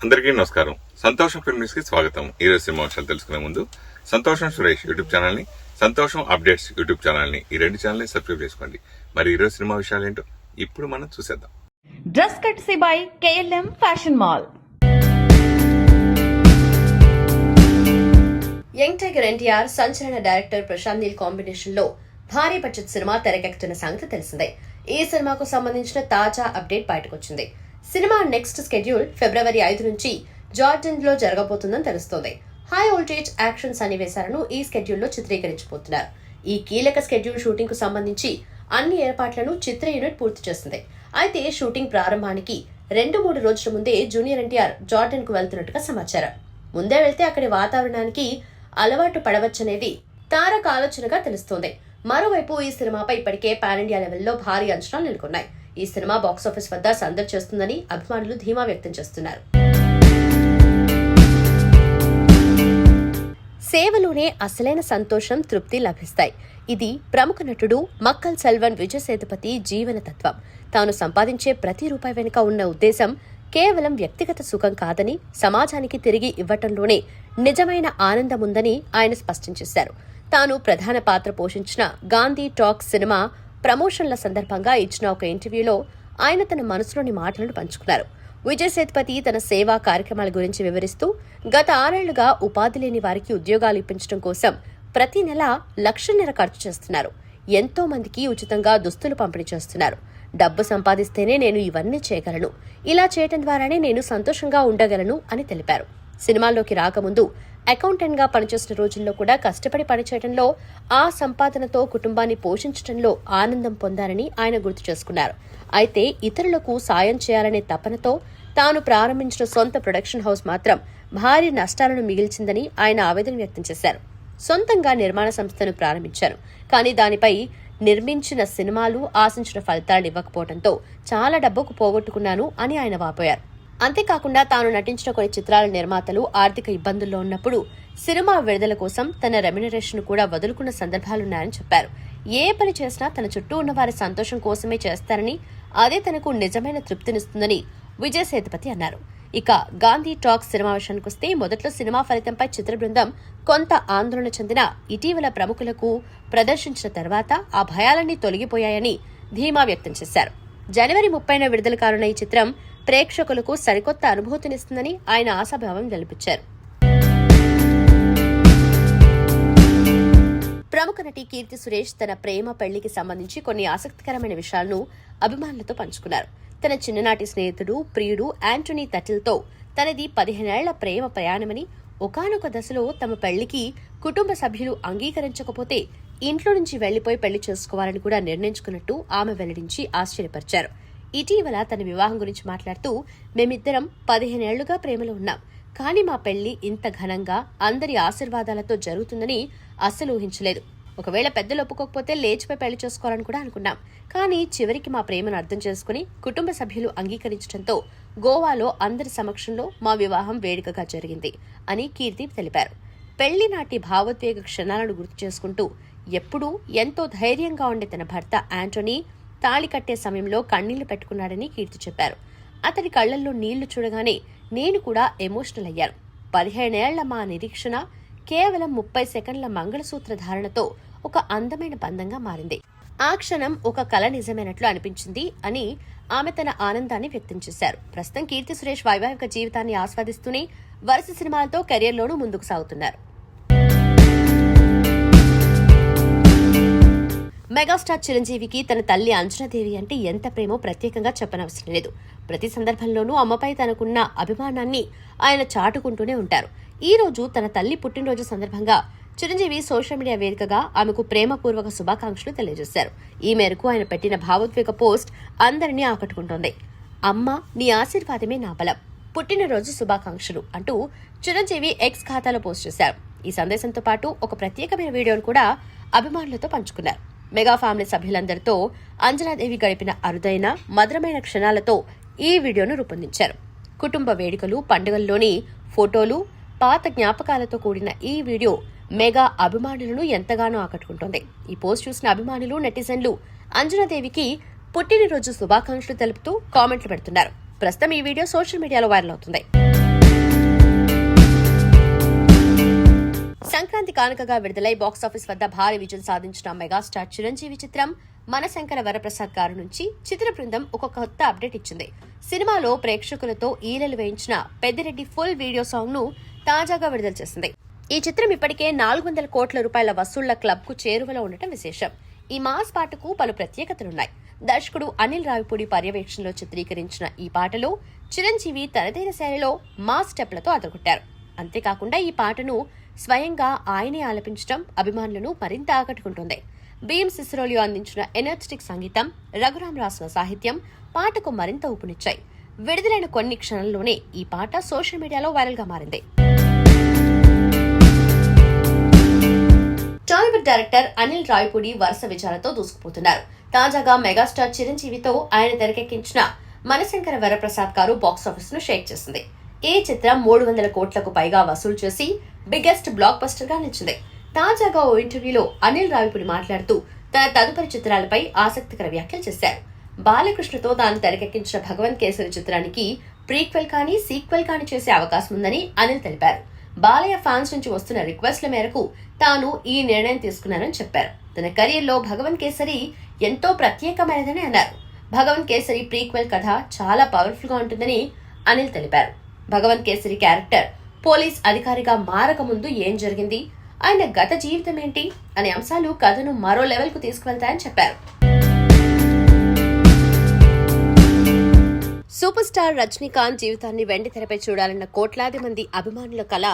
అందరికీ నమస్కారం. సంతోషం ఫిల్మ్ న్యూస్ కి స్వాగతం. ఈ రోజు సినిమా విషయాలు తెలుసుకునే ముందు సంతోషం సురేష్ యూట్యూబ్ ఛానల్ ని, సంతోషం అప్డేట్స్ యూట్యూబ్ ఛానల్ ని, ఈ రెండు ఛానల్ ని సబ్స్క్రైబ్ చేసుకోండి. మరి ఈ రోజు సినిమా విషయాలు ఏంటో ఇప్పుడు మనం చూసేద్దాం. Dress కట్సీ by KLM fashion mall. Young tiger NTR, సంచలన డైరెక్టర్ ప్రశాంత్ నీల్ కాంబినేషన్ లో భారీ బడ్జెట్ సినిమా తెరకెక్కుతున్న సంగతి తెలిసిందే. ఈ సినిమాకు సంబంధించిన తాజా అప్డేట్ బయటకొచ్చింది. సినిమా నెక్స్ట్ స్కెడ్యూల్ ఫిబ్రవరి 5 నుంచి జార్డన్ లో జరగబోతుందని తెలుస్తోంది. హై వోల్టేజ్ యాక్షన్ సన్నివేశాలను ఈ స్కెడ్యూల్లో చిత్రీకరించబోతున్నారు. ఈ కీలక స్కెడ్యూల్ షూటింగ్ కు సంబంధించి అన్ని ఏర్పాట్లను చిత్ర యూనిట్ పూర్తి చేసింది. అయితే షూటింగ్ ప్రారంభానికి 2-3 రోజుల ముందే జూనియర్ ఎన్టీఆర్ జార్డన్ కు వెళ్తున్నట్టుగా సమాచారం. ముందే వెళ్తే అక్కడి వాతావరణానికి అలవాటు పడవచ్చనేది తారక ఆలోచనగా తెలుస్తోంది. మరోవైపు ఈ సినిమాపై ఇప్పటికే పాన్ ఇండియా లెవెల్లో భారీ అంచనాలు నెలకొన్నాయి. ఈ సినిమా బాక్సాఫీస్ వద్ద సందడి చేస్తుందని అభిమానులు ధీమా వ్యక్తం చేస్తున్నారు. సేవలోనే అసలైన సంతోషం, తృప్తి లభిస్తాయి. ఇది ప్రముఖ నటుడు మక్కల్ సెల్వన్ విజయ్ సేతుపతి జీవన తత్వం. తాను సంపాదించే ప్రతి రూపాయి వెనుక ఉన్న ఉద్దేశం కేవలం వ్యక్తిగత సుఖం కాదని, సమాజానికి తిరిగి ఇవ్వటంలోనే నిజమైన ఆనందం ఉందని ఆయన స్పష్టం చేశారు. తాను ప్రధాన పాత్ర పోషించిన గాంధీ టాక్ సినిమా ప్రమోషన్ల సందర్భంగా ఇచ్చిన ఒక ఇంటర్వ్యూలో ఆయన తన మనసులోని మాటలను పంచుకున్నారు. విజయ్ సేతుపతి తన సేవా కార్యక్రమాల గురించి వివరిస్తూ, గత 6 ఏళ్లుగా ఉపాధి లేని వారికి ఉద్యోగాలు ఇప్పించడం కోసం ప్రతి నెల 1.5 లక్షలు ఖర్చు చేస్తున్నారు. ఎంతో మందికి ఉచితంగా దుస్తులు పంపిణీ చేస్తున్నారు. డబ్బు సంపాదిస్తేనే నేను ఇవన్నీ చేయగలను. ఇలా చేయటం ద్వారానే నేను సంతోషంగా ఉండగలను అని తెలిపారు. సినిమాల్లోకి రాకముందు అకౌంటెంట్ గా పనిచేసిన రోజుల్లో కూడా కష్టపడి పనిచేయడంలో, ఆ సంపాదనతో కుటుంబాన్ని పోషించడంలో ఆనందం పొందారని ఆయన గుర్తు చేసుకున్నారు. అయితే ఇతరులకు సాయం చేయాలనే తపనతో తాను ప్రారంభించిన సొంత ప్రొడక్షన్ హౌస్ మాత్రం భారీ నష్టాలను మిగిల్చిందని ఆయన ఆవేదన వ్యక్తం చేశారు. సొంతంగా నిర్మాణ సంస్థను ప్రారంభించారు, కానీ దానిపై నిర్మించిన సినిమాలు ఆశించిన ఫలితాలు ఇవ్వకపోవడంతో చాలా డబ్బుకు పోగొట్టుకున్నాను అని ఆయన వాపోయారు. అంతేకాకుండా తాను నటించిన కొన్ని చిత్రాల నిర్మాతలు ఆర్థిక ఇబ్బందుల్లో ఉన్నప్పుడు సినిమా విడుదల కోసం తన రెమ్యునరేషన్ కూడా వదులుకున్న సందర్భాలున్నాయని చెప్పారు. ఏ పని చేసినా తన చుట్టూ ఉన్న వారి సంతోషం కోసమే చేస్తారని, అదే తనకు నిజమైన తృప్తినిస్తుందని విజయ్ సేతుపతి అన్నారు. ఇక గాంధీ టాక్ సినిమా విషయానికొస్తే, మొదట్లో సినిమా ఫలితంపై చిత్ర బృందం కొంత ఆందోళన చెందిన ఇటీవల ప్రముఖులకు ప్రదర్శించిన తర్వాత ఆ భయాలన్నీ తొలగిపోయాయని ధీమా వ్యక్తం చేశారు. జనవరి 30న విడుదల కానున్న ఈ చిత్రం ప్రేక్షకులకు సరికొత్త అనుభూతినిస్తుందని ఆయన ఆశాభావం వెలిపించారు. ప్రముఖ నటి కీర్తి సురేష్ తన ప్రేమ పెళ్లికి సంబంధించి కొన్ని ఆసక్తికరమైన విషయాలను అభిమానులతో పంచుకున్నారు. తన చిన్ననాటి స్నేహితుడు, ప్రియుడు యాంటోనీ తటిల్తో తనది 15 ఏళ్ల ప్రేమ ప్రయాణమని, ఒకానొక దశలో తమ పెళ్లికి కుటుంబ సభ్యులు అంగీకరించకపోతే ఇంట్లో నుంచి వెళ్లిపోయి పెళ్లి చేసుకోవాలని కూడా నిర్ణయించుకున్నట్టు ఆమె వెల్లడించి ఆశ్చర్యపరిచారు. ఇటీవల తన వివాహం గురించి మాట్లాడుతూ, మేమిద్దరం 15 ఏళ్లుగా ప్రేమలో ఉన్నాం, కానీ మా పెళ్లి ఇంత ఘనంగా అందరి ఆశీర్వాదాలతో జరుగుతుందని అస్సలు ఊహించలేదు. ఒకవేళ పెద్దలు ఒప్పుకోకపోతే లేచిపోయి పెళ్లి చేసుకోవాలని కూడా అనుకున్నాం, కానీ చివరికి మా ప్రేమను అర్థం చేసుకుని కుటుంబ సభ్యులు అంగీకరించడంతో గోవాలో అందరి సమక్షంలో మా వివాహం వేడుకగా జరిగింది అని కీర్తి తెలిపారు. పెళ్లి నాటి భావోద్వేగ క్షణాలను గుర్తు చేసుకుంటూ, ఎప్పుడూ ఎంతో ధైర్యంగా ఉండే తన భర్త యాంటోనీ తాళి కట్టే సమయంలో కన్నీళ్లు పెట్టుకున్నాడని కీర్తి చెప్పారు. అతని కళ్లల్లో నీళ్లు చూడగానే నేను కూడా ఎమోషనల్ అయ్యాను. 15 ఏళ్ల మా నిరీక్షణ కేవలం 30 సెకండ్ల మంగళసూత్ర ధారణతో ఒక అందమైన బంధంగా మారింది. ఆ క్షణం ఒక కల నిజమైనట్లు అనిపించింది అని ఆమె తన ఆనందాన్ని వ్యక్తం చేశారు. ప్రస్తుతం కీర్తి సురేష్ వైవాహిక జీవితాన్ని ఆస్వాదిస్తూనే వరుస సినిమాలతో కెరియర్లోనూ ముందుకు సాగుతున్నారు. మెగాస్టార్ చిరంజీవికి తన తల్లి అంజనాదేవి అంటే ఎంత ప్రేమో ప్రత్యేకంగా చెప్పనవసరం లేదు. ప్రతి సందర్భంలోనూ అమ్మపై తనకున్న అభిమానాన్ని ఆయన చాటుకుంటూనే ఉంటారు. ఈ రోజు తన తల్లి పుట్టినరోజు సందర్భంగా చిరంజీవి సోషల్ మీడియా వేదికగా ఆమెకు ప్రేమపూర్వక శుభాకాంక్షలు తెలియజేశారు. ఈ మేరకు ఆయన పెట్టిన భావోద్వేగ పోస్ట్ అందరినీ ఆకట్టుకుంటోంది. అమ్మ, నీ ఆశీర్వాదమే నా బలం, పుట్టినరోజు శుభాకాంక్షలు అంటూ చిరంజీవి ఎక్స్ ఖాతాలో పోస్ట్ చేశారు. ఈ సందేశంతో పాటు ఒక ప్రత్యేకమైన వీడియోను కూడా అభిమానులతో పంచుకున్నారు. మెగా ఫ్యామిలీ సభ్యులందరితో అంజనాదేవి గడిపిన అరుదైన మధురమైన క్షణాలతో ఈ వీడియోను రూపొందించారు. కుటుంబ వేడుకలు, పండుగల్లోని ఫోటోలు, పాత జ్ఞాపకాలతో కూడిన ఈ వీడియో మెగా అభిమానులను ఎంతగానో ఆకట్టుకుంటోంది. ఈ పోస్ట్ చూసిన అభిమానులు, నెటిజన్లు అంజనాదేవికి పుట్టినరోజు శుభాకాంక్షలు తెలుపుతూ కామెంట్లు పెడుతున్నారు. ప్రస్తుతం ఈ వీడియో సోషల్ మీడియాలో వైరల్ అవుతుంది. సంక్రాంతి కానుకగా విడుదలై బాక్సాఫీస్ వద్ద భారీ విజయం సాధించిన మెగాస్టార్ చిరంజీవి చిత్రం మనశంకర వరప్రసాద్ గారి నుంచి చిత్ర బృందం ఒక కొత్త అప్డేట్ ఇచ్చింది. సినిమాలో ప్రేక్షకులతో ఈలలు వేయించిన పెద్దిరెడ్డి ఫుల్ వీడియో సాంగ్ ను తాజాగా విడుదల చేసింది. ఈ చిత్రం ఇప్పటికే 400 కోట్ల రూపాయల వసూళ్ల క్లబ్ కు చేరువలో ఉండటం విశేషం. ఈ మాస్ పాటకు పలు ప్రత్యేకతలున్నాయి. దర్శకుడు అనిల్ రావిపూడి పర్యవేక్షణలో చిత్రీకరించిన ఈ పాటలో చిరంజీవి తనదైన శైలిలో మాస్ స్టెప్లతో అదరగొట్టారు. అంతేకాకుండా ఈ పాటను స్వయంగా ఆయనే ఆలపించడం అభిమానులను మరింత ఆకట్టుకుంటుంది. భీమ్ సిసిరోలియో అందించిన ఎనర్జెటిక్ సంగీతం, రఘురాం రాసిన సాహిత్యం పాటకు మరింత ఊపునిచ్చాయి. విడుదలైన కొన్ని క్షణాల్లోనే ఈ పాట సోషల్ మీడియాలో వైరల్ గా మారింది. టాలీవుడ్ డైరెక్టర్ అనిల్ రావిపూడి వరుస విజయాలతో దూసుకుపోతున్నారు. తాజాగా మెగాస్టార్ చిరంజీవితో ఆయన తెరకెక్కించిన మనశంకర వరప్రసాద్ గారు బాక్సాఫీస్ ను షేక్ చేసింది. ఈ చిత్రం 300 కోట్లకు పైగా వసూలు చేసి బిగ్గెస్ట్ బ్లాక్ బస్టర్ గా నిలిచింది. తాజాగా ఓ ఇంటర్వ్యూలో అనిల్ రావిపూడి మాట్లాడుతూ తన తదుపరి చిత్రాలపై ఆసక్తికర వ్యాఖ్యలు చేశారు. బాలకృష్ణతో తాను తెరకెక్కించిన భగవంత్ కేసరి చిత్రానికి ప్రీక్వెల్ కానీ సీక్వెల్ కానీ చేసే అవకాశం ఉందని అనిల్ తెలిపారు. బాలయ్య ఫ్యాన్స్ నుంచి వస్తున్న రిక్వెస్ట్ల మేరకు తాను ఈ నిర్ణయం తీసుకున్నానని చెప్పారు. తన కెరీర్లో భగవంత్ కేసరి ఎంతో ప్రత్యేకమైనదని అన్నారు. భగవంత్ కేసరి ప్రీక్వెల్ కథ చాలా పవర్ఫుల్ గా ఉంటుందని అనిల్ తెలిపారు. భగవంత్ కేసరి క్యారెక్టర్ పోలీస్ అధికారిగా మారక ముందు ఏం జరిగింది, ఆయన గత జీవితం ఏంటి అనే అంశాలు కథను మరో లెవెల్ కు తీసుకువెళ్తాయని చెప్పారు. సూపర్ స్టార్ రజనీకాంత్ జీవితాన్ని వెండి తెరపై చూడాలన్న కోట్లాది మంది అభిమానుల కల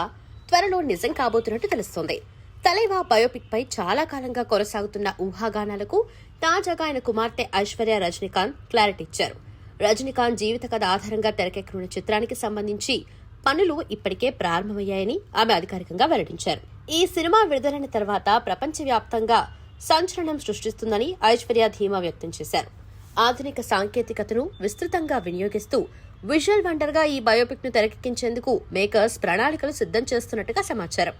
త్వరలో నిజం కాబోతున్నట్టు తెలుస్తోంది. తలైవా బయోపిక్ పై చాలా కాలంగా కొనసాగుతున్న ఊహాగానాలకు తాజాగా ఆయన కుమార్తె ఐశ్వర్య రజనీకాంత్ క్లారిటీ ఇచ్చారు. రజనీకాంత్ జీవిత కథ ఆధారంగా తెరకెక్కనున్న చిత్రానికి సంబంధించి పనులు ఇప్పటికే ప్రారంభమయ్యాయని ఆమె అధికారికంగా వెల్లడించారు. ఈ సినిమా విడుదలైన తర్వాత ప్రపంచవ్యాప్తంగా సంచలనం సృష్టిస్తుందని ఐశ్వర్య ధీమా వ్యక్తం చేశారు. ఆధునిక సాంకేతికతను విస్తృతంగా వినియోగిస్తూ విజువల్ వండర్ గా ఈ బయోపిక్ ను తెరకెక్కించేందుకు మేకర్స్ ప్రణాళికలు సిద్ధం చేస్తున్నట్టుగా సమాచారం.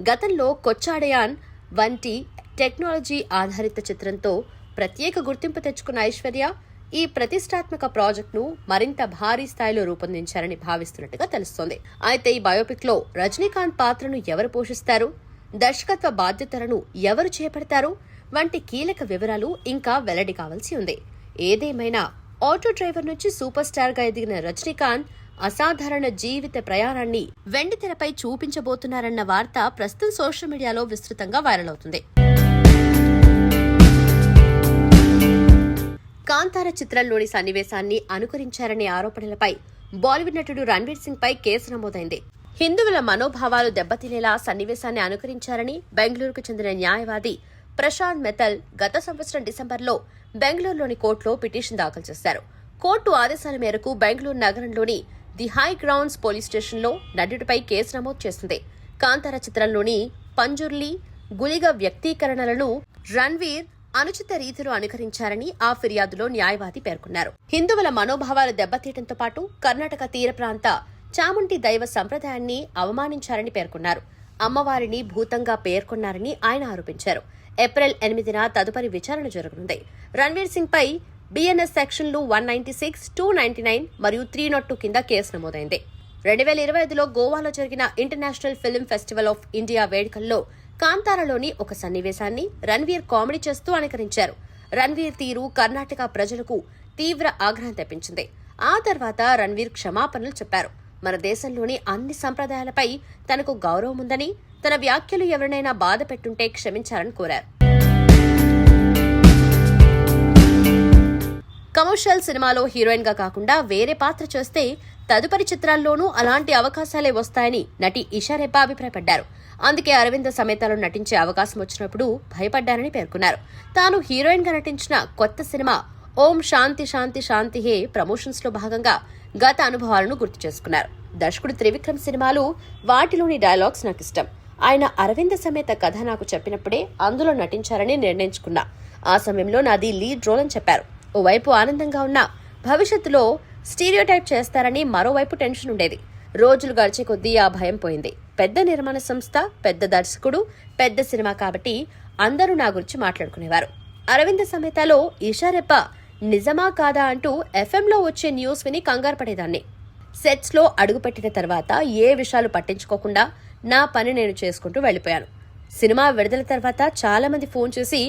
గతంలో కొచ్చాడయాన్ వంటి టెక్నాలజీ ఆధారిత చిత్రంతో ప్రత్యేక గుర్తింపు తెచ్చుకున్న ఐశ్వర్య ఈ ప్రతిష్టాత్మక ప్రాజెక్టును మరింత భారీ స్థాయిలో రూపొందించారని భావిస్తున్నట్టుగా తెలుస్తోంది. అయితే ఈ బయోపిక్ లో రజనీకాంత్ పాత్రను ఎవరు పోషిస్తారు, దర్శకత్వ బాధ్యతలను ఎవరు చేపడతారు వంటి కీలక వివరాలు ఇంకా వెల్లడి కావాల్సి ఉంది. ఏదేమైనా ఆటో డ్రైవర్ నుంచి సూపర్ స్టార్ గా ఎదిగిన రజనీకాంత్ అసాధారణ జీవిత ప్రయాణాన్ని వెండితెరపై చూపించబోతున్నారన్న వార్త ప్రస్తుతం సోషల్ మీడియాలో విస్తృతంగా వైరల్ అవుతుంది. కాంతార చిత్రంలోని సన్నివేశాన్ని అనుకరించారనే ఆరోపణలపై బాలీవుడ్ నటుడు రణ్వీర్ సింగ్ పై కేసు నమోదైంది. హిందువుల మనోభావాలు దెబ్బతినేలా సన్నివేశాన్ని అనుకరించారని బెంగళూరుకు చెందిన న్యాయవాది ప్రశాంత్ మెతల్ గత సంవత్సరం డిసెంబర్లో బెంగళూరులోని కోర్టులో పిటిషన్ దాఖలు చేశారు. కోర్టు ఆదేశాల మేరకు బెంగళూరు నగరంలోని ది హై గ్రౌండ్స్ పోలీస్ స్టేషన్లో నటుడిపై కేసు నమోదు చేసింది. కాంతార చిత్రంలోని పంజుర్లీ గుళిగ వ్యక్తీకరణలను రణ్వీర్ అనుచిత రీతిలో అనుకరించారని ఆ ఫిర్యాదులో న్యాయవాది పేర్కొన్నారు. హిందువుల మనోభావాలు దెబ్బతీయడంతో పాటు కర్ణాటక తీర ప్రాంత చాముండి దైవ సంప్రదాయాన్ని అవమానించారని పేర్కొన్నారు. అమ్మవారిని భూతంగా పేర్కొన్నారని ఆయన ఆరోపించారు. ఏప్రిల్ 8న తదుపరి విచారణ జరగనుంది. రణ్వీర్ సింగ్ పై బిఎన్ఎస్ సెక్షన్లు 196, 299 మరియు 302 కింద కేసు నమోదైంది. 2025లో గోవాలో జరిగిన international film festival of India వేడుకల్లో కాంతారలోని ఒక సన్నివేశాన్ని రణ్వీర్ కామెడీ చేస్తూ అనుకరించారు. రణ్వీర్ తీరు కర్ణాటక ప్రజలకు తీవ్ర ఆగ్రహం తెప్పించింది. ఆ తర్వాత రణ్వీర్ క్షమాపణలు చెప్పారు. మన దేశంలోని అన్ని సంప్రదాయాలపై తనకు గౌరవం ఉందని, తన వ్యాఖ్యలు ఎవరినైనా బాధ పెట్టుంటే క్షమించారని కోరారు. కమర్షియల్ సినిమాలో హీరోయిన్ గా కాకుండా వేరే పాత్ర చేస్తే తదుపరి చిత్రాల్లోనూ అలాంటి అవకాశాలే వస్తాయని నటి ఇషా రెబ్బా అభిప్రాయపడ్డారు. అందుకే అరవింద సమేతలో నటించే అవకాశం వచ్చినప్పుడు భయపడ్డారని పేర్కొన్నారు. తాను హీరోయిన్ గా నటించిన కొత్త సినిమా ఓం శాంతి శాంతి శాంతి హే ప్రమోషన్స్ లో భాగంగా గత అనుభవాలను గుర్తు చేసుకున్నారు. దర్శకుడు త్రివిక్రమ్ సినిమాలు వాటిలోని డైలాగ్స్ నాకు ఇష్టం. ఆయన అరవింద సమేత కథ నాకు చెప్పినప్పుడే అందులో నటించారని నిర్ణయించుకున్నా. ఆ సమయంలో నాది లీడ్ రోల్ అని చెప్పారు. ఓవైపు ఆనందంగా ఉన్నా భవిష్యత్తులో స్టీరియోటైప్ చేస్తారని మరోవైపు టెన్షన్ ఉండేది. రోజులు గడిచే కొద్దీ ఆ భయం పోయింది. పెద్ద నిర్మాణ సంస్థ, పెద్ద దర్శకుడు, పెద్ద సినిమా కాబట్టి అందరూ నా గురించి మాట్లాడుకునేవారు. అరవింద సమేతలో ఇషా రెబ్బా నిజమా కాదా అంటూ ఎఫ్ఎంలో వచ్చే న్యూస్ విని కంగారు పడేదాన్ని. సెట్స్లో అడుగుపెట్టిన తర్వాత ఏ విషయాలు పట్టించుకోకుండా నా పని నేను చేసుకుంటూ వెళ్ళిపోయాను. సినిమా విడుదల తర్వాత చాలా మంది ఫోన్ చేసి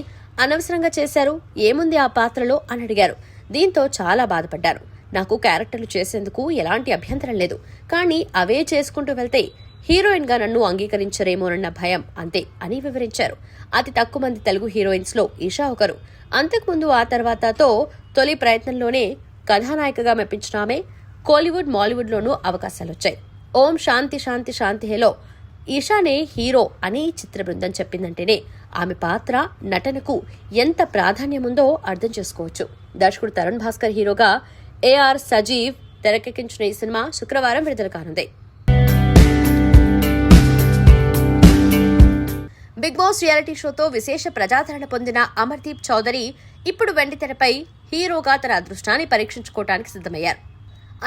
అనవసరంగా చేశారు, ఏముంది ఆ పాత్రలో అని అడిగారు. దీంతో చాలా బాధపడ్డాను. నాకు క్యారెక్టర్లు చేసేందుకు ఎలాంటి అభ్యంతరం లేదు, కానీ అవే చేసుకుంటూ వెళ్తే హీరోయిన్ గా నన్ను అంగీకరించరేమోనన్న భయం అంతే అని వివరించారు. అతి తక్కువ మంది తెలుగు హీరోయిన్స్ లో ఈషా ఒకరు. అంతకుముందు ఆ తర్వాతతో తొలి ప్రయత్నంలోనే కథానాయికగా మెప్పించిన ఆమె కోలీవుడ్, మాలీవుడ్ లోనూ అవకాశాలొచ్చాయి. ఓం శాంతి శాంతి శాంతి హేలో ఈషానే హీరో అని చిత్ర బృందం చెప్పిందంటేనే ఆమె పాత్ర, నటనకు ఎంత ప్రాధాన్యముందో అర్థం చేసుకోవచ్చు. దర్శకుడు తరుణ్ భాస్కర్ హీరోగా ఏఆర్ సజీవ్ తెరకెక్కించిన ఈ సినిమా శుక్రవారం విడుదల కానుంది. బిగ్ బాస్ రియాలిటీ షోతో విశేష ప్రజాదరణ పొందిన అమర్దీప్ చౌదరి ఇప్పుడు వెండితెరపై హీరోగా తన అదృష్టాన్ని పరీక్షించుకోవడానికి సిద్ధమయ్యారు.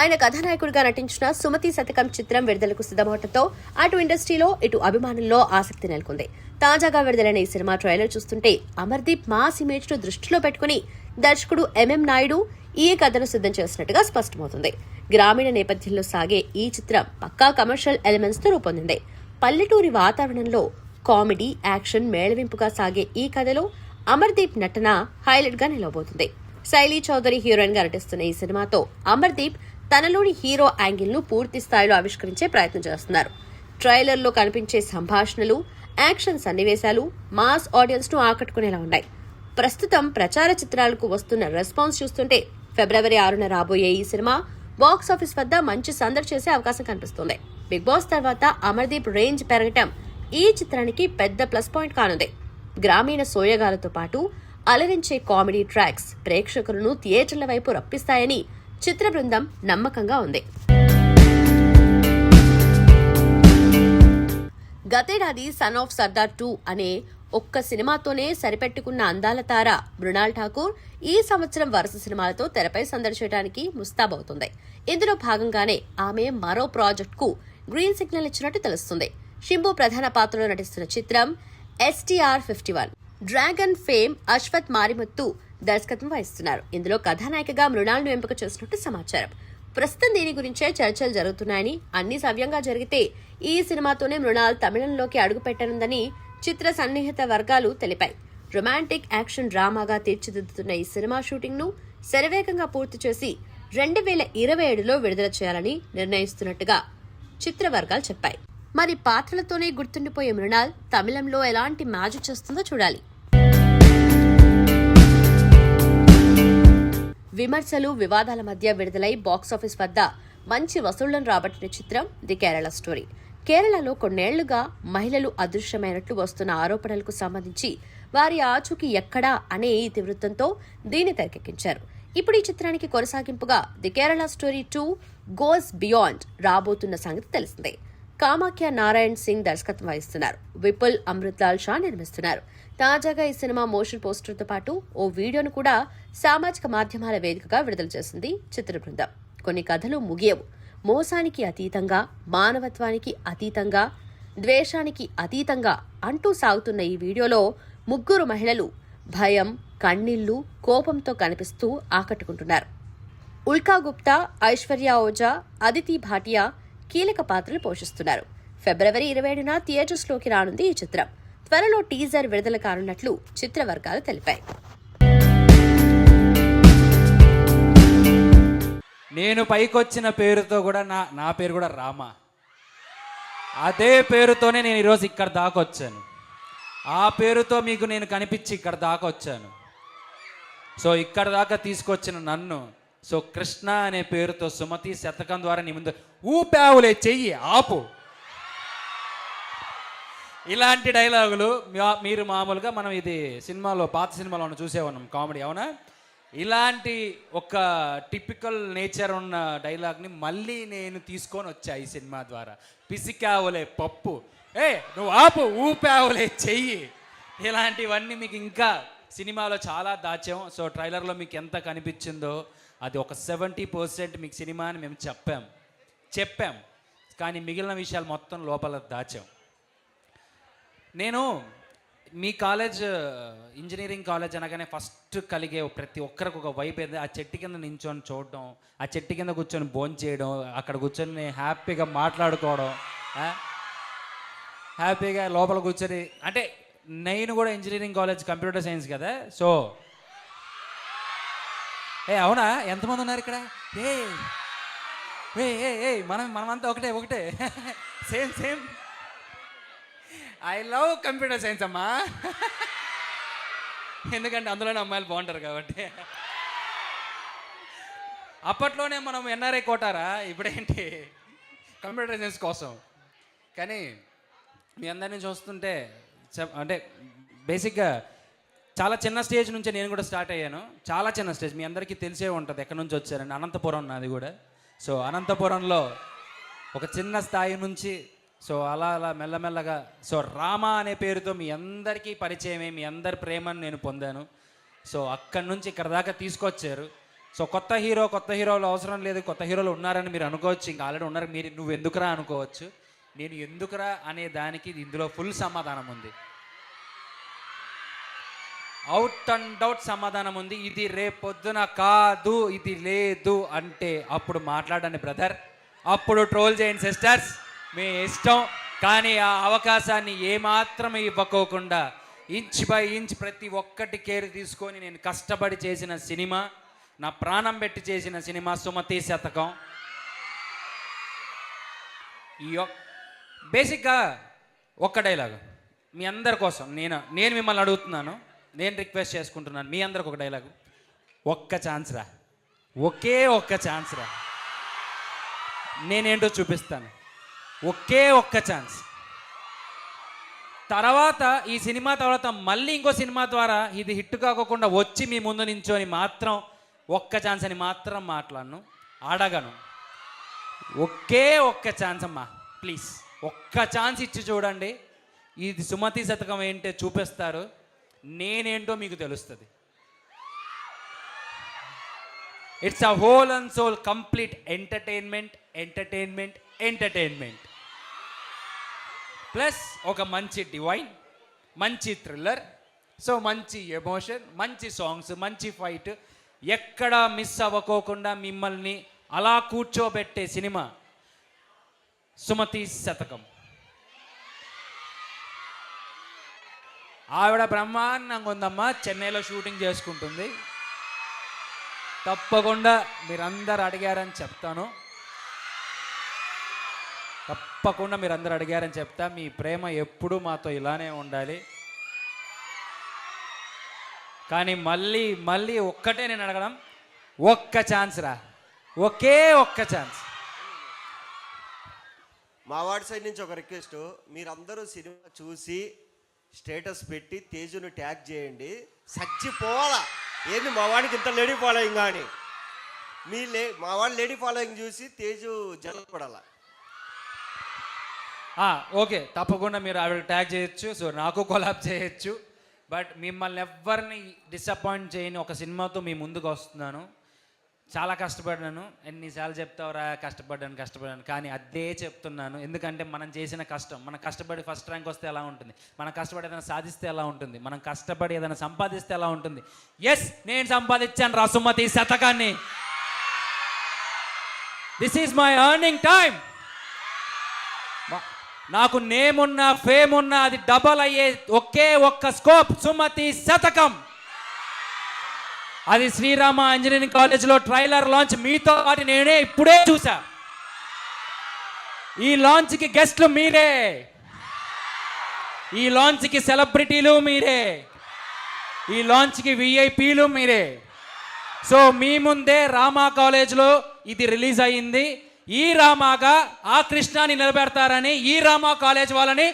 ఆయన కథానాయకుడిగా నటించిన సుమతి శతకం చిత్రం విడుదలకు సిద్ధమవడంతో అటు ఇండస్ట్రీలో ఇటు అభిమానుల్లో ఆసక్తి నెలకొంది. తాజాగా విడుదలైన ఈ సినిమా ట్రైలర్ చూస్తుంటే అమర్దీప్ మాస్ ఇమేజ్ ను దృష్టిలో పెట్టుకుని దర్శకుడు ఎంఎం నాయుడు ఈ కథను సిద్ధం చేసినట్టుగా స్పష్టమవుతుంది. గ్రామీణ నేపథ్యంలో సాగే ఈ చిత్రం పక్కా కమర్షియల్ ఎలిమెంట్స్ తో రూపొందింది. పల్లెటూరి వాతావరణంలో కామెడీ, యాక్షన్ మేళవింపుగా సాగే ఈ కథలో అమర్దీప్ నటన హైలైట్ గా నిలవబోతుంది. శైలీ చౌదరి హీరోయిన్ గా నటిస్తున్న ఈ సినిమాతో అమర్దీప్ తనలోని హీరో యాంగిల్ ను పూర్తి స్థాయిలో ఆవిష్కరించే ప్రయత్నం చేస్తున్నారు. ట్రైలర్ లో కనిపించే సంభాషణలు, యాక్షన్ సన్నివేశాలు మాస్ ఆడియన్స్ ను ఆకట్టుకునేలా ఉన్నాయి. ప్రస్తుతం ప్రచార చిత్రాలకు వస్తున్న రెస్పాన్స్ చూస్తుంటే ఫిబ్రవరి 6న రాబోయే ఈ సినిమా బాక్సాఫీస్ వద్ద మంచి సందడి చేసే అవకాశం కనిపిస్తుంది. బిగ్ బాస్ తర్వాత అమర్దీప్ రేంజ్ పెరగటం ఈ చిత్రానికి పెద్ద ప్లస్ పాయింట్ కానుంది. గ్రామీణ సోయగాలతో పాటు అలరించే కామెడీ ట్రాక్స్ ప్రేక్షకులను థియేటర్ల వైపు రప్పిస్తాయని చిత్ర బృందం నమ్మకంగా ఉంది. గతేడాది సన్ ఆఫ్ సర్దార్ 2 అనే ఒక్క సినిమాతోనే సరిపెట్టుకున్న అందాల తార మృణాల్ ఠాకూర్ ఈ సంవత్సరం వరుస సినిమాలతో తెరపై సందడి చేయడానికి ముస్తాబవుతుంది. ఇందులో భాగంగానే ఆమె మరో ప్రాజెక్టుకు గ్రీన్ సిగ్నల్ ఇచ్చినట్టు తెలుస్తుంది. షింబు ప్రధాన పాత్రలో నటిస్తున్న చిత్రం STR-51. Dragon fame Ashwath Marimuthu దర్శకత్వం వహిస్తున్నారు. ఇందులో కథానాయికగా మృణాల్ను ఎంపిక చేసినట్టు సమాచారం. ప్రస్తుతం దీని గురించే చర్చలు జరుగుతున్నాయని, అన్ని సవ్యంగా జరిగితే ఈ సినిమాతోనే మృణాల్ తమిళంలోకి అడుగుపెట్టనుందని చిత్ర సన్నిహిత వర్గాలు తెలిపాయి. రొమాంటిక్ యాక్షన్ డ్రామాగా తీర్చిదిద్దుతున్న ఈ సినిమా షూటింగ్ ను శరవేగంగా పూర్తి చేసి 2027లో విడుదల చేయాలని నిర్ణయిస్తున్నట్టుగా చిత్ర వర్గాలు చెప్పాయి. మరి పాత్రలతోనే గుర్తుండిపోయే మృణాల్ తమిళంలో ఎలాంటి మ్యాజిక్ చేస్తుందో చూడాలి. విమర్శలు, వివాదాల మధ్య విడుదలై బాక్సాఫీస్ వద్ద మంచి వసూళ్లను రాబట్టిన చిత్రం ది కేరళ స్టోరీ. కేరళలో కొన్నేళ్లుగా మహిళలు అదృశ్యమైనట్లు వస్తున్న ఆరోపణలకు సంబంధించి వారి ఆచూకీ ఎక్కడా అనే ఇతివృత్తంతో దీన్ని తెరకెక్కించారు. ఇప్పుడు ఈ చిత్రానికి కొనసాగింపుగా the Kerala story 2 goes beyond రాబోతున్న సంగతి తెలిసిందే. కామాఖ్య నారాయణ్ సింగ్ దర్శకత్వం వహిస్తున్నారు. విపుల్ అమృత్లాల్ షా నిర్మిస్తున్నారు. తాజాగా ఈ సినిమా మోషన్ పోస్టర్తో పాటు ఓ వీడియోను కూడా సామాజిక మాధ్యమాల వేదికగా విడుదల చేసింది చిత్ర బృందం. కొన్ని కథలు ముగియవు. మోసానికి అతీతంగా, మానవత్వానికి అతీతంగా, ద్వేషానికి అతీతంగా అంటూ సాగుతున్న ఈ వీడియోలో 3 మహిళలు భయం, కన్నీళ్లు, కోపంతో కనిపిస్తూ ఆకట్టుకుంటున్నారు. ఉల్కా గుప్తా, ఐశ్వర్య ఓజా, అదితి భాటియా కీలక పాత్రలు పోషిస్తున్నారు. ఫిబ్రవరి 27న థియేటర్స్లోకి రానుంది ఈ చిత్రం. త్వరలో టీజర్ విడుదల కానున్నట్లు చిత్ర వర్గాలు తెలిపాయి. నేను పైకొచ్చిన పేరుతో కూడా నా పేరు కూడా రామ. అదే పేరుతోనే నేను ఈరోజు ఇక్కడ దాకా వచ్చాను. ఆ పేరుతో మీకు నేను కనిపించి ఇక్కడ దాకా వచ్చాను. సో ఇక్కడ దాకా తీసుకొచ్చిన నన్ను కృష్ణ అనే పేరుతో సుమతి శతకం ద్వారా నీ ముందు ఊపావులే చెయ్యి ఆపు, ఇలాంటి డైలాగులు మీరు మామూలుగా మనం ఇది సినిమాలో, పాత సినిమాలో చూసే ఉన్నాం, కామెడీ, అవునా? ఇలాంటి ఒక టిపికల్ నేచర్ ఉన్న డైలాగ్ని మళ్ళీ నేను తీసుకొని వచ్చా ఈ సినిమా ద్వారా. పిసికావులే పప్పు, నువ్వు ఆపు, ఊపావులే చెయ్యి, ఇలాంటివన్నీ మీకు ఇంకా సినిమాలో చాలా దాచాం. సో ట్రైలర్లో మీకు ఎంత కనిపించిందో అది ఒక 70% మీకు సినిమా అని మేము చెప్పాం, కానీ మిగిలిన విషయాలు మొత్తం లోపల దాచాం. నేను మీ కాలేజ్ ఇంజనీరింగ్ కాలేజ్ అనగానే ఫస్ట్ కలిగే ప్రతి ఒక్కరికి ఒక వైబ్ ఏది, ఆ చెట్టు కింద నించొని చూడడం, ఆ చెట్టు కింద కూర్చొని భోంచేయడం చేయడం, అక్కడ కూర్చొని హ్యాపీగా మాట్లాడుకోవడం, హ్యాపీగా లోపల కూర్చొని, అంటే నేను కూడా ఇంజనీరింగ్ కాలేజ్ కంప్యూటర్ సైన్స్ కదా. సో అవునా, ఎంతమంది ఉన్నారు ఇక్కడ? ఏ ఏ ఏ మనమంతా ఒకటే same. I love computer science అమ్మా, ఎందుకంటే అందులోనే అమ్మాయిలు బాగుంటారు కాబట్టి. అప్పట్లోనే మనం ఎన్ఆర్ఐ కోటారా, ఇప్పుడేంటి కంప్యూటర్ సైన్స్ కోసం. కానీ మీ అందరినీ చూస్తుంటే అంటే బేసిక్గా చాలా చిన్న స్టేజ్ నుంచే నేను కూడా స్టార్ట్ అయ్యాను. చాలా చిన్న స్టేజ్, మీ అందరికీ తెలిసే ఉంటుంది ఎక్కడి నుంచి వచ్చారని. అనంతపురం నాది కూడా. సో అనంతపురంలో ఒక చిన్న స్థాయి నుంచి సో అలా మెల్లమెల్లగా సో రామ అనే పేరుతో మీ అందరికీ పరిచయమే, మీ అందరి ప్రేమను నేను పొందాను. సో అక్కడి నుంచి ఇక్కడ దాకా తీసుకొచ్చారు. సో కొత్త హీరోలు అవసరం లేదు, కొత్త హీరోలు ఉన్నారని మీరు అనుకోవచ్చు, ఇంకా ఆల్రెడీ ఉన్నారు. నువ్వు ఎందుకురా అనుకోవచ్చు. నేను ఎందుకురా అనే దానికి ఇందులో ఫుల్ సమాధానం ఉంది, అవుట్ అండ్ అవుట్ సమాధానం ఉంది. ఇది రేపొద్దున కాదు, ఇది లేదు అంటే అప్పుడు మాట్లాడండి బ్రదర్, అప్పుడు ట్రోల్ చేయండి సిస్టర్స్, మీ ఇష్టం. కానీ ఆ అవకాశాన్ని ఏమాత్రం ఇవ్వకోకుండా ఇంచ్ బై ఇంచ్ ప్రతి ఒక్కటి కేర్ తీసుకొని నేను కష్టపడి చేసిన సినిమా, నా ప్రాణం పెట్టి చేసిన సినిమా సుమతి శతకం. బేసిక్గా ఒక్క డైలాగ్ మీ అందరి కోసం నేను మిమ్మల్ని అడుగుతున్నాను, నేను రిక్వెస్ట్ చేసుకుంటున్నాను. మీ అందరికి ఒక డైలాగు, ఒక్క ఛాన్స్ రా, ఒకే ఒక్క ఛాన్స్ రా, నేనేంటో చూపిస్తాను, ఒకే ఒక్క ఛాన్స్. తర్వాత ఈ సినిమా తర్వాత మళ్ళీ ఇంకో సినిమా ద్వారా ఇది హిట్ కాకుండా వచ్చి మీ ముందు నించొని మాత్రం ఒక్క ఛాన్స్ అని మాత్రం మాట్లాడను, అడగను. ఒకే ఒక్క ఛాన్స్ అమ్మా, ప్లీజ్ ఒక్క ఛాన్స్ ఇచ్చి చూడండి. ఇది సుమతి శతకం ఏంటో చూపిస్తారు, నేనేంటో మీకు తెలుస్తుంది. It's a whole and soul complete entertainment plus ఒక మంచి డివైన్, మంచి థ్రిల్లర్, సో మంచి ఎమోషన్, మంచి సాంగ్స్, మంచి ఫైట్, ఎక్కడా మిస్ అవ్వకోకుండా మిమ్మల్ని అలా కూర్చోబెట్టే సినిమా సుమతి శతకం. ఆవిడ బ్రహ్మాండంగా ఉందమ్మా, చెన్నైలో షూటింగ్ చేసుకుంటుంది. తప్పకుండా మీరందరూ అడిగారని చెప్తాను, తప్పకుండా మీరందరూ అడిగారని చెప్తా. మీ ప్రేమ ఎప్పుడూ మాతో ఇలానే ఉండాలి. కానీ మళ్ళీ ఒక్కటే నేను అడగడం, ఒక్క ఛాన్స్ రా, ఒకే ఒక్క ఛాన్స్. మా వాడి సైడ్ నుంచి ఒక రిక్వెస్ట్, మీరందరూ సినిమా చూసి స్టేటస్ పెట్టి తేజుని ట్యాగ్ చేయండి. చచ్చిపోవాలా ఏంది మా వాడికి ఇంత లేడీ ఫాలోయింగ్ కానీ, మా వాడి లేడీ ఫాలోయింగ్ చూసి తేజు జలపడాల. ఓకే, తప్పకుండా మీరు ఆవిడకి ట్యాగ్ చేయొచ్చు, సో నాకు కొలాబ్ చేయొచ్చు. బట్ మిమ్మల్ని ఎవరిని డిసప్పాయింట్ చేయని ఒక సినిమాతో మీ ముందుకు వస్తున్నాను. చాలా కష్టపడ్డాను, ఎన్నిసార్లు చెప్తావురా కష్టపడ్డాను, కానీ అదే చెప్తున్నాను. ఎందుకంటే మనం చేసిన కష్టం, మనం కష్టపడి ఫస్ట్ ర్యాంక్ వస్తే ఎలా ఉంటుంది, మనం కష్టపడి ఏదైనా సాధిస్తే ఎలా ఉంటుంది, మనం కష్టపడి ఏదైనా సంపాదిస్తే ఎలా ఉంటుంది. ఎస్, నేను సంపాదించాను రా సుమతి శతకాన్ని. This is my earning time. నాకు నేమ్ ఉన్నా ఫేమ్ ఉన్నా అది డబల్ అయ్యే ఒకే ఒక్క స్కోప్ సుమతి శతకం. అది శ్రీరామ ఇంజనీరింగ్ కాలేజ్లో ట్రైలర్ లాంచ్ మీతో పాటు నేనే ఇప్పుడే చూసా. ఈ లాంచ్కి గెస్ట్లు మీరే, ఈ లాంచ్కి సెలబ్రిటీలు మీరే, ఈ లాంచ్కి విఐపీలు మీరే. సో మీ ముందే రామా కాలేజ్లో ఇది రిలీజ్ అయ్యింది. ఈ రామాగా ఆ కృష్ణాని నిలబెడతారని ఈ రామా కాలేజ్ వాళ్ళని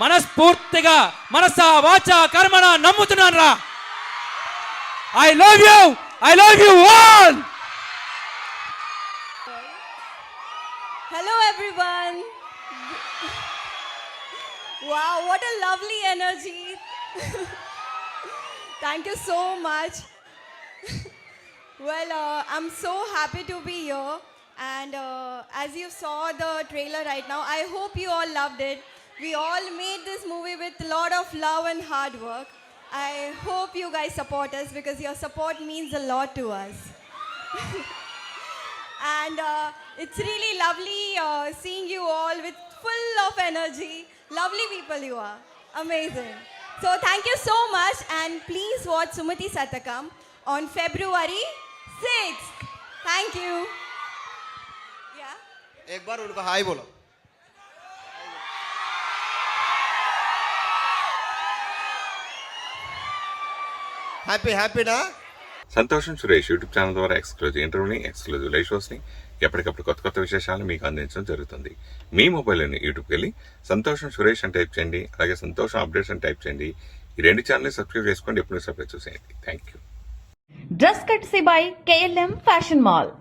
మనస్ఫూర్తిగా మనసా వాచా కర్మణ నమ్ముతున్నాను రా. I love you all. Hello everyone. Wow, what a lovely energy. Thank you so much. Well, I'm so happy to be here, and as you saw the trailer right now, I hope you all loved it. We all made this movie with a lot of love and hard work. I hope you guys support us because your support means a lot to us. And it's really lovely seeing you all with full of energy. Lovely people you are. Amazing. So thank you so much, and please watch Sumati Satakam on February 6th. Thank you. Yeah. एक बार उनको हाय बोलो. Happy నా? సంతోషం Suresh YouTube channel ద్వారా exclusive ఇంటర్వ్యూని, exclusive live షోస్ని, ఎప్పటికప్పుడు కొత్త విశేషాలను మీకు అందించడం జరుగుతుంది. మీ మొబైల్లోని యూట్యూబ్కి వెళ్ళి సంతోషం సురేష్ అని టైప్ చేయండి, అలాగే సంతోషం అప్డేట్స్ అని టైప్ చేయండి. ఈ 2 ఛానల్ని సబ్స్క్రైబ్ చేసుకోండి, ఎప్పుడు సబ్స్క్రైబ్ చూసేయండి. Thank you. Dress కట్సీ by KLM fashion mall.